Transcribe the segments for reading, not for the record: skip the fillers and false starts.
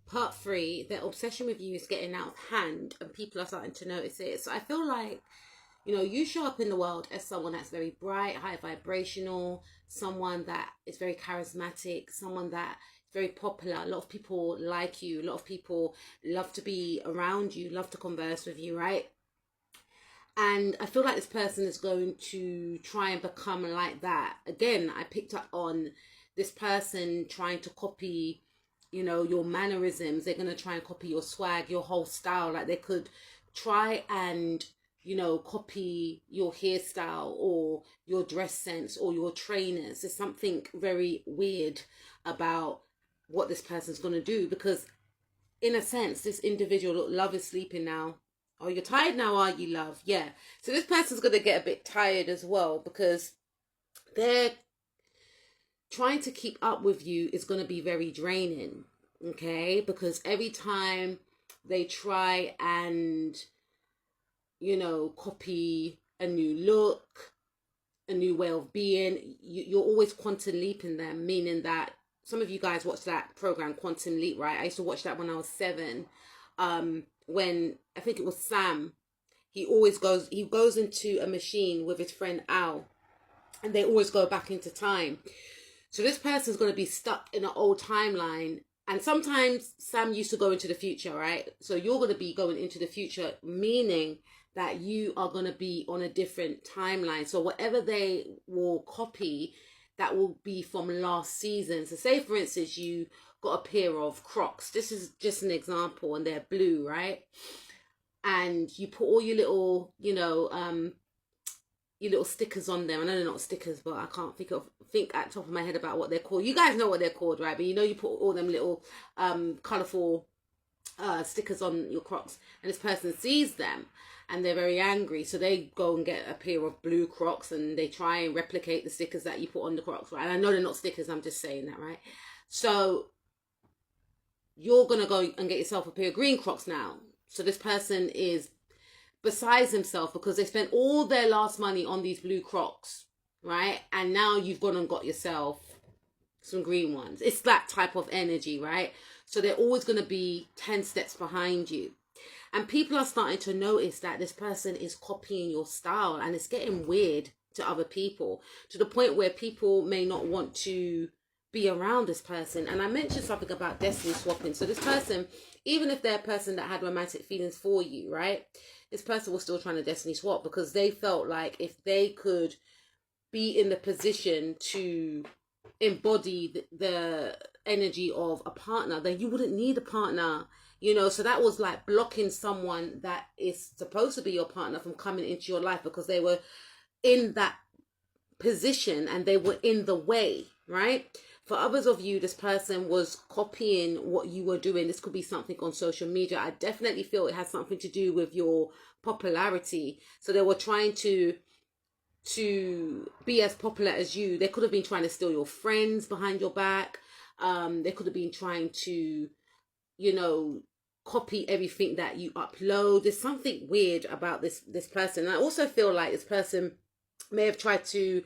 Part three, their obsession with you is getting out of hand and people are starting to notice it. So I feel like, you show up in the world as someone that's very bright, high vibrational, someone that is very charismatic, someone that is very popular. A lot of people like you. A lot of people love to be around you, love to converse with you, right? And I feel like this person is going to try and become like that. Again, I picked up on this person trying to copy, your mannerisms. They're going to try and copy your swag, your whole style. Like they could try and, copy your hairstyle or your dress sense or your trainers. There's something very weird about what this person's going to do because, in a sense, this individual, look, love is sleeping now. Oh, you're tired now, are you, love? Yeah. So this person's going to get a bit tired as well because they're trying to keep up with you is going to be very draining, okay? Because every time they try and, copy a new look, a new way of being, you're always quantum leaping them, meaning that some of you guys watch that program, Quantum Leap, right? I used to watch that when I was 7. When I think it was Sam, he goes into a machine with his friend Al, and they always go back into time. So this person's going to be stuck in an old timeline. And sometimes Sam used to go into the future, right? So you're going to be going into the future, meaning that you are going to be on a different timeline. So whatever they will copy, that will be from last season. So say, for instance, you got a pair of Crocs. This is just an example, and they're blue, right? And you put all your little, your little stickers on them. I know they're not stickers, but I can't think at the top of my head about what they're called. You guys know what they're called, right? But you put all them little colourful stickers on your Crocs, and this person sees them and they're very angry, so they go and get a pair of blue Crocs and they try and replicate the stickers that you put on the Crocs, right? And I know they're not stickers, I'm just saying that, right? So you're gonna go and get yourself a pair of green Crocs now. So this person is besides himself because they spent all their last money on these blue Crocs, right? And now you've gone and got yourself some green ones. It's that type of energy, right? So they're always going to be 10 steps behind you. And people are starting to notice that this person is copying your style, and it's getting weird to other people, to the point where people may not want to be around this person. And I mentioned something about destiny swapping. So this person, even if they're a person that had romantic feelings for you, right? This person was still trying to destiny swap because they felt like if they could be in the position to embody the energy of a partner, then you wouldn't need a partner, so that was like blocking someone that is supposed to be your partner from coming into your life because they were in that position and they were in the way, right? For others of you, this person was copying what you were doing. This could be something on social media. I definitely feel it has something to do with your popularity. So they were trying to be as popular as you. They could have been trying to steal your friends behind your back. They could have been trying to, copy everything that you upload. There's something weird about this person. And I also feel like this person may have tried to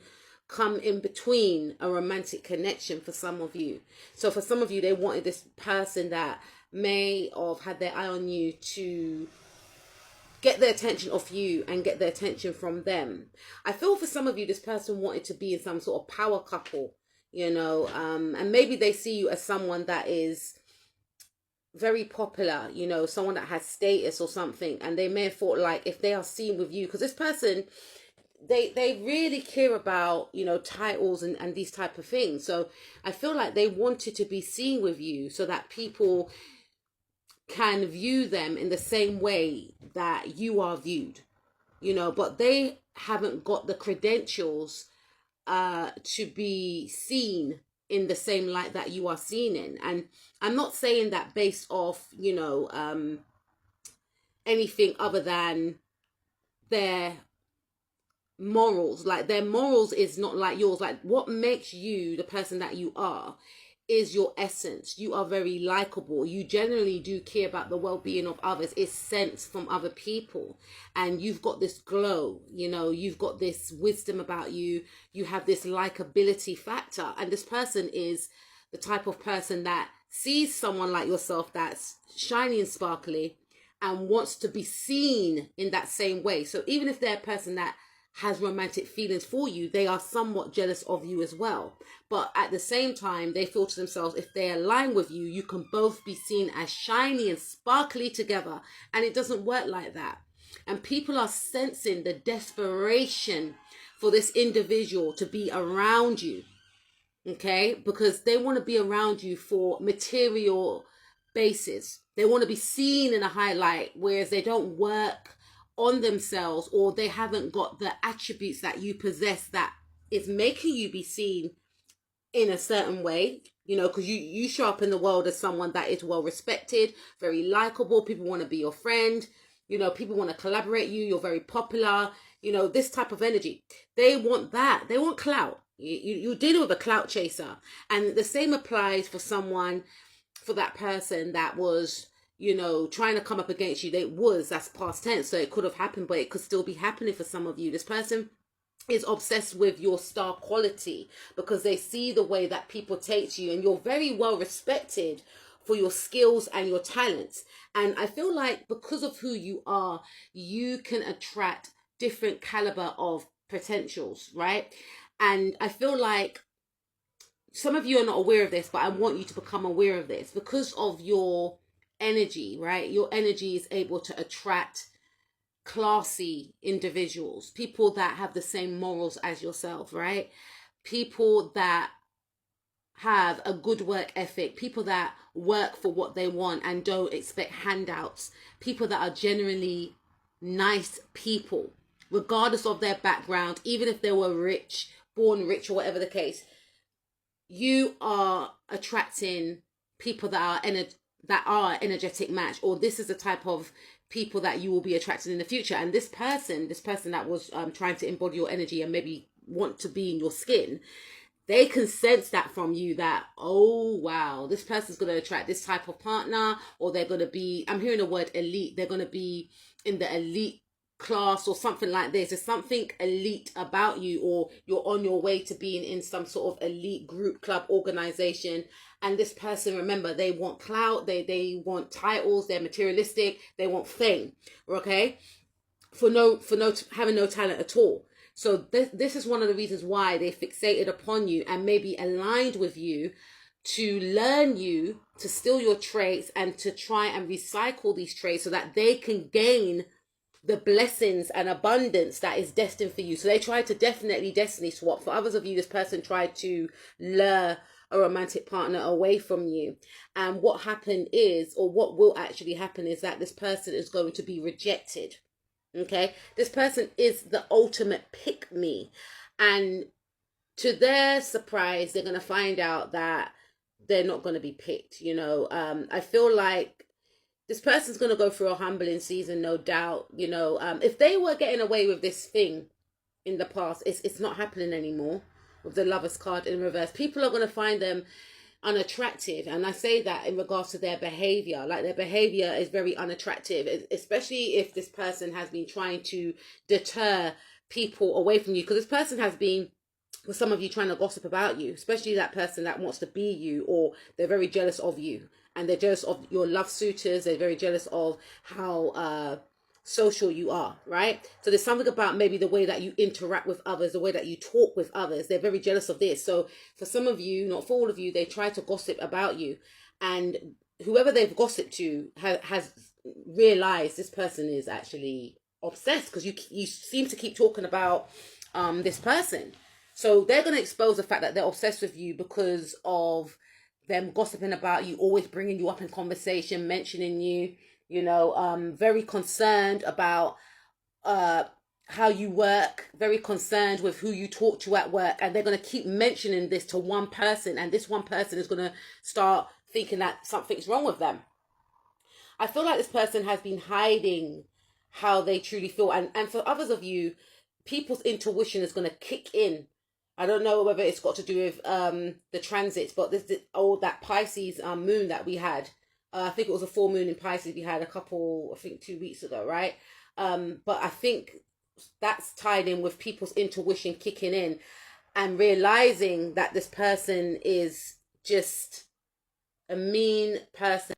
come in between a romantic connection for some of you. So for some of you, they wanted this person that may have had their eye on you to get the attention off you and get the attention from them. I feel for some of you, this person wanted to be in some sort of power couple, and maybe they see you as someone that is very popular, someone that has status or something, and they may have thought like if they are seen with you, because this person, they really care about, titles and these type of things. So I feel like they wanted to be seen with you so that people can view them in the same way that you are viewed, but they haven't got the credentials to be seen in the same light that you are seen in. And I'm not saying that based off, anything other than their morals. Like their morals is not like yours. Like what makes you the person that you are is your essence. You are very likable. You generally do care about the well-being of others. It's sense from other people, and you've got this glow, you've got this wisdom about you. You have this likability factor, and this person is the type of person that sees someone like yourself that's shiny and sparkly and wants to be seen in that same way. So even if they're a person that has romantic feelings for you, they are somewhat jealous of you as well. But at the same time, they feel to themselves, if they align with you, you can both be seen as shiny and sparkly together. And it doesn't work like that. And people are sensing the desperation for this individual to be around you. Okay? Because they want to be around you for material basis. They want to be seen in a highlight, whereas they don't work on themselves, or they haven't got the attributes that you possess that is making you be seen in a certain way, you know, because you show up in the world as someone that is well respected, very likable. People want to be your friend, you know, people want to collaborate you're very popular, you know, this type of energy. They want that. They want clout. You're dealing with a clout chaser. And the same applies for someone, for that person that was, you know, trying to come up against you. That's past tense, so it could have happened, but it could still be happening for some of you. This person is obsessed with your star quality because they see the way that people take to you, and you're very well respected for your skills and your talents. And I feel like because of who you are, you can attract different caliber of potentials, right? And I feel like some of you are not aware of this, but I want you to become aware of this. Because of your energy, right? Your energy is able to attract classy individuals, people that have the same morals as yourself, right? People that have a good work ethic, people that work for what they want and don't expect handouts, people that are genuinely nice people, regardless of their background, even if they were rich, born rich, or whatever the case. You are attracting people that are energetic match, or this is the type of people that you will be attracted in the future. And this person that was trying to embody your energy and maybe want to be in your skin, they can sense that from you, that, oh wow, this person's going to attract this type of partner, or they're going to be, I'm hearing the word elite, they're going to be in the elite class or something like this. There's something elite about you, or you're on your way to being in some sort of elite group, club, organization. And this person, remember, they want clout, they want titles, they're materialistic, they want fame, okay, for having no talent at all. So this is one of the reasons why they fixated upon you and maybe aligned with you, to learn you, to steal your traits, and to try and recycle these traits so that they can gain the blessings and abundance that is destined for you. So they tried to definitely destiny swap. For others of you, this person tried to lure a romantic partner away from you. And what happened is, or what will actually happen, is that this person is going to be rejected. Okay? This person is the ultimate pick-me. And to their surprise, they're going to find out that they're not going to be picked. You know, I feel like this person's going to go through a humbling season, no doubt. You know, if they were getting away with this thing in the past, it's not happening anymore with the Lovers card in reverse. People are going to find them unattractive. And I say that in regards to their behavior. Like, their behavior is very unattractive, especially if this person has been trying to deter people away from you. Because this person has been, for some of you, trying to gossip about you, especially that person that wants to be you, or they're very jealous of you. And they're jealous of your love suitors. They're very jealous of how social you are, right? So there's something about maybe the way that you interact with others, the way that you talk with others. They're very jealous of this. So for some of you, not for all of you, they try to gossip about you. And whoever they've gossiped to has realized this person is actually obsessed, because you seem to keep talking about this person. So they're going to expose the fact that they're obsessed with you because of them gossiping about you, always bringing you up in conversation, mentioning you, you know, very concerned about how you work, very concerned with who you talk to at work. And they're going to keep mentioning this to one person, and this one person is going to start thinking that something's wrong with them. I feel like this person has been hiding how they truly feel. And for others of you, people's intuition is going to kick in. I don't know whether it's got to do with the transits, but that Pisces moon that we had. I think it was a full moon in Pisces we had I think 2 weeks ago, right? But I think that's tied in with people's intuition kicking in and realizing that this person is just a mean person